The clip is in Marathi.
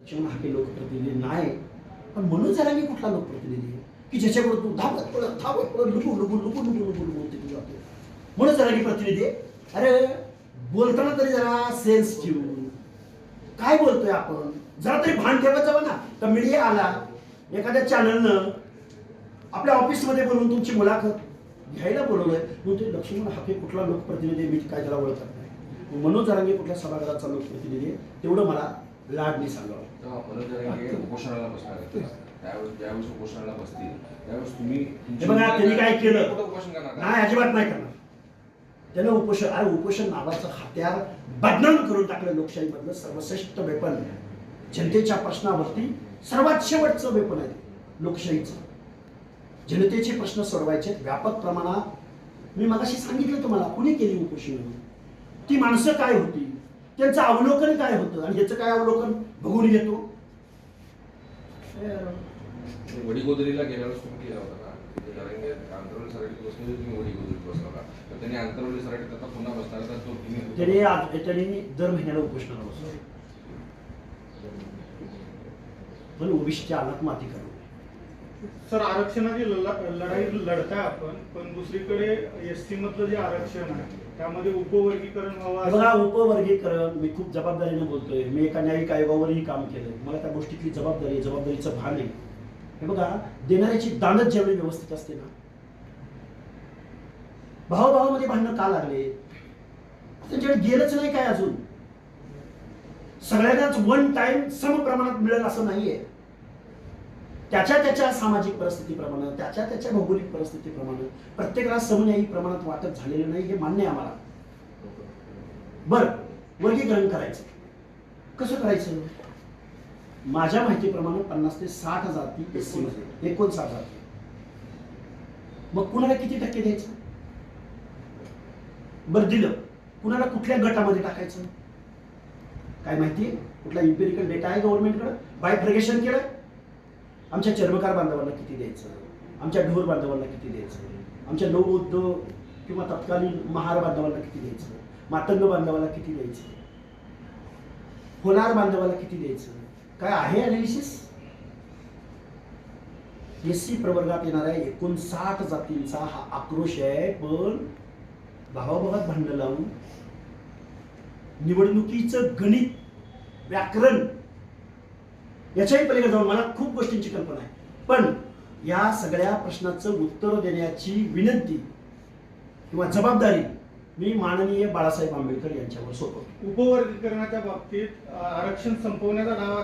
हा लोकप्रतिनिधी नाही, पण मनोज जरांगे कुठला लोकप्रतिनिधी आहे की ज्याच्याकडे तू धावत पळत लुबू जातो? मनोज जरांगे प्रतिनिधी आहे? अरे बोलताना तरी जरा सेन्स ठेवून काय बोलतोय आपण, जरा तरी भान ठेवत जावं ना. तर मीडिया आला, एखाद्या चॅनलनं आपल्या ऑफिसमध्ये बोलून तुमची मुलाखत घ्यायला बोलवलंय, म्हणून ते लक्ष्मण हाके कुठला लोकप्रतिनिधी मी काय त्याला ओळखत नाही. मनोज जरांगे कुठल्या सभागृहाचा लोकप्रतिनिधी आहे तेवढं मला लाडनी सांगावं. मनोज जरांगे उपोषणाला बसणार ज्यावेळेस उपोषणाला बसतील त्यावेळेस तुम्ही बघा त्यांनी काय केलं उपोषण करणार नाही, अजिबात नाही करणार. त्यानं उपोषण नावाचं हत्यार बदनाम करून टाकलं. लोकशाहीमधलं सर्वश्रेष्ठ वेपन, जनतेच्या प्रश्नावरती सर्वात शेवटचं वेपन आहे लोकशाहीचं. जनतेचे प्रश्न सोडवायचे व्यापक प्रमाणात. मी मगाशी सांगितलं तुम्हाला कुणी केली उपोषण, ती माणसं काय होती, त्यांचं अवलोकन काय होतं आणि याचं काय अवलोकन बघून घेतो. वडीगोदरीला गेल्या वेळेस तुम्ही केला होता का आंतरवली सराटीत बसले, तुम्ही वडीगोदरीत बसला होता, तर त्यांनी आंतरवली सराटीत आता पुन्हा बसणार तर तो तुम्ही त्यांनी दर महिन्याला उपोषणाला बसलो, पण ओबीसीच्या आलात माती करू. सर, आरक्षणाची लढाई लढताय आपण, पण दुसरीकडे एसटी मधलं जे आरक्षण आहे त्यामध्ये उपवर्गीकरण व्हावं. बघा, उपवर्गीकरण मी खूप जबाबदारीने बोलतोय. मी एका न्यायिक आयोगावरही काम केलंय, मला त्या गोष्टीतली जबाबदारीचं भान आहे. हे बघा, देणाऱ्याची दानत ज्यावेळी व्यवस्थित असते ना, भावाभावामध्ये भांडणं का लागले, त्यांच्याकडे गेलंच नाही काय अजून. सगळ्यांनाच वन टाइम सम प्रमाणात मिळेल असं नाहीये. त्याच्या सामाजिक परिस्थितीप्रमाणे, त्याच्या भौगोलिक परिस्थितीप्रमाणे प्रत्येकाला समन्यायी प्रमाणात वाटप झालेलं नाही, हे मान्य आहे आम्हाला. बर, वर्गीकरण करायचं कसं करायचं? माझ्या माहितीप्रमाणे 50 ते 60 जाती एससी मध्ये, 59 जाती. मग कुणाला किती टक्के द्यायचं? बरं दिलं, कुणाला कुठल्या गटामध्ये टाकायचं काय माहितीये? कुठला इम्पेरिकल डेटा आहे गव्हर्नमेंटकडे? बायफ्रगेशन केलं. आमच्या चर्मकार बांधवांना किती द्यायचं, आमच्या ढोर बांधवांना किती द्यायचं, आमच्या नवबौद्ध किंवा तत्कालीन महार बांधवांना किती द्यायचं, मातंग बांधवाला किती द्यायचं, होलार बांधवाला किती द्यायचं, काय आहे अनालिसिस? एससी प्रवर्गात येणाऱ्या 59 जातींचा हा आक्रोश आहे. पण भावाभावात भांडण लावून निवडणुकीचं गणित, व्याकरण याच्याही पलीकडे जाऊन मला खूप गोष्टींची कल्पना आहे, पण या सगळ्या प्रश्नाचं उत्तर देण्याची विनंती किंवा जबाबदारी मी माननीय बाळासाहेब आंबेडकर यांच्यावर सोपवतो. उपवर्गीकरणाच्या बाबतीत आरक्षण संपवण्याचा दावा